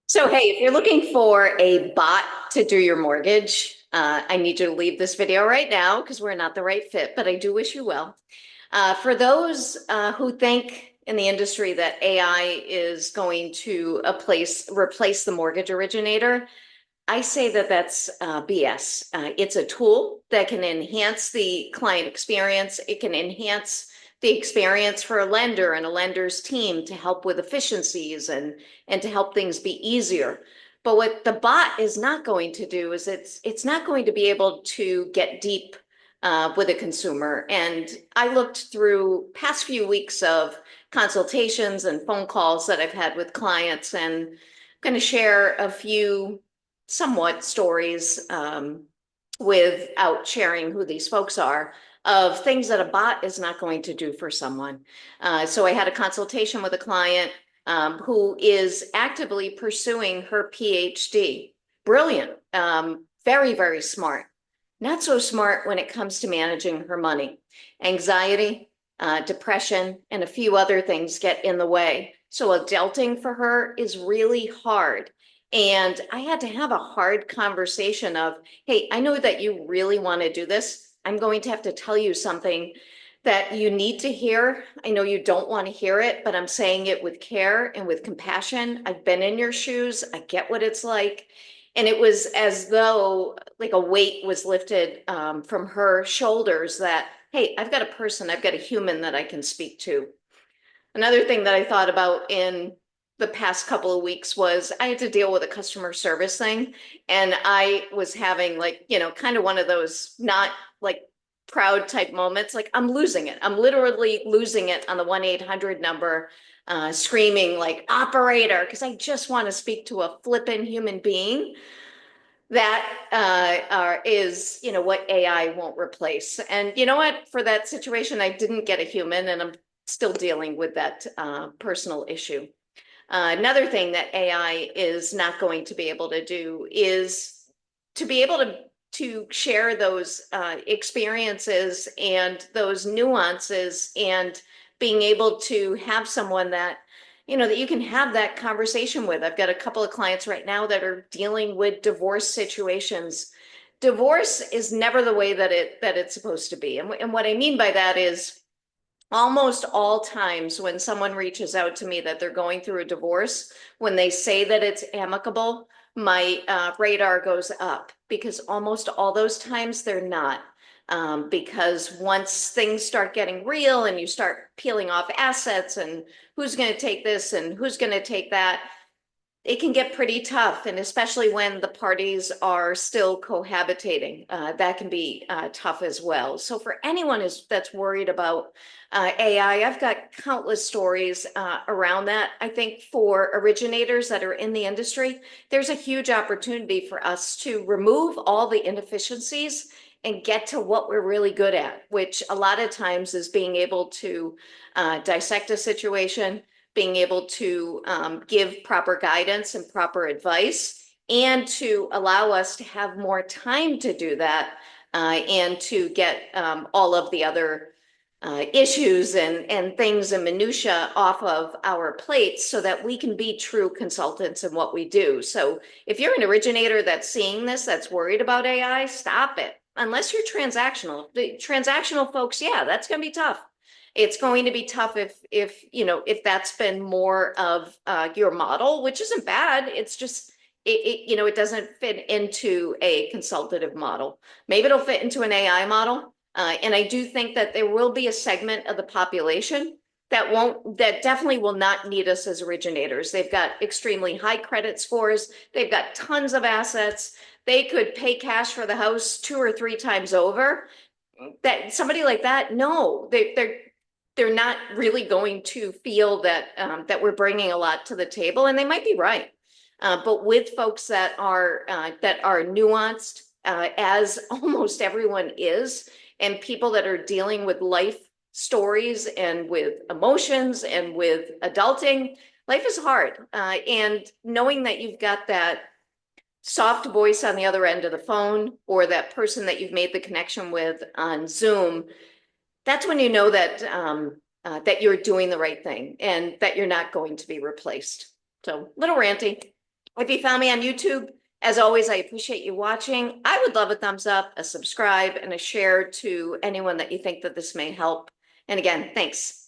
So, hey, if you're looking for a bot to do your mortgage, I need you to leave this video right now because we're not the right fit, but I do wish you well. For those who think in the industry that AI is going to replace the mortgage originator, I say that that's BS. It's a tool that can enhance the client experience. It can enhance the experience for a lender and a lender's team to help with efficiencies and to help things be easier. But what the bot is not going to do is it's not going to be able to get deep with a consumer. And I looked through past few weeks of consultations and phone calls that I've had with clients, and I'm going to share a few somewhat stories without sharing who these folks are of things that a bot is not going to do for someone. So I had a consultation with a client who is actively pursuing her PhD. Brilliant, very, very smart. Not so smart when it comes to managing her money. Anxiety, depression, and a few other things get in the way. So adulting for her is really hard. And I had to have a hard conversation of, hey, I know that you really want to do this. I'm going to have to tell you something that you need to hear. I know you don't want to hear it, but I'm saying it with care and with compassion. I've been in your shoes. I get what it's like. And it was as though like a weight was lifted from her shoulders that, hey, I've got a person, I've got a human that I can speak to. Another thing that I thought about in the past couple of weeks was I had to deal with a customer service thing, and I was having like, kind of one of those not like proud type moments. Like I'm losing it. I'm literally losing it on the 1-800 number, screaming like operator, because I just want to speak to a flippin' human being that is, what AI won't replace. And you know what? For that situation, I didn't get a human, and I'm still dealing with that personal issue. Another thing that AI is not going to be able to do is to be able to share those experiences and those nuances, and being able to have someone that you can have that conversation with. I've got a couple of clients right now that are dealing with divorce situations. Divorce is never the way that it's supposed to be. And what I mean by that is almost all times when someone reaches out to me that they're going through a divorce, when they say that it's amicable, my radar goes up, because almost all those times they're not. Because once things start getting real and you start peeling off assets and who's going to take this and who's going to take that, it can get pretty tough. And especially when the parties are still cohabitating, that can be tough as well. So for anyone that's worried about AI, I've got countless stories around that. I think for originators that are in the industry, there's a huge opportunity for us to remove all the inefficiencies and get to what we're really good at, which a lot of times is being able to dissect a situation, being able to give proper guidance and proper advice, and to allow us to have more time to do that, and to get all of the other issues and things and minutia off of our plates so that we can be true consultants in what we do. So if you're an originator that's seeing this, that's worried about AI, stop it. Unless you're transactional. The transactional folks, yeah, that's going to be tough. It's going to be tough if that's been more of your model, which isn't bad. It's just it doesn't fit into a consultative model. Maybe it'll fit into an AI model. And I do think that there will be a segment of the population that definitely will not need us as originators. They've got extremely high credit scores. They've got tons of assets. They could pay cash for the house 2 or 3 times over. That somebody like that, no, they're not really going to feel that we're bringing a lot to the table, and they might be right. But with folks that are nuanced, as almost everyone is, and people that are dealing with life stories and with emotions and with adulting, life is hard. And knowing that you've got that soft voice on the other end of the phone, or that person that you've made the connection with on Zoom, that's when you know that you're doing the right thing and that you're not going to be replaced. So, little ranty. If you found me on YouTube, as always, I appreciate you watching. I would love a thumbs up, a subscribe, and a share to anyone that you think that this may help. And again, thanks.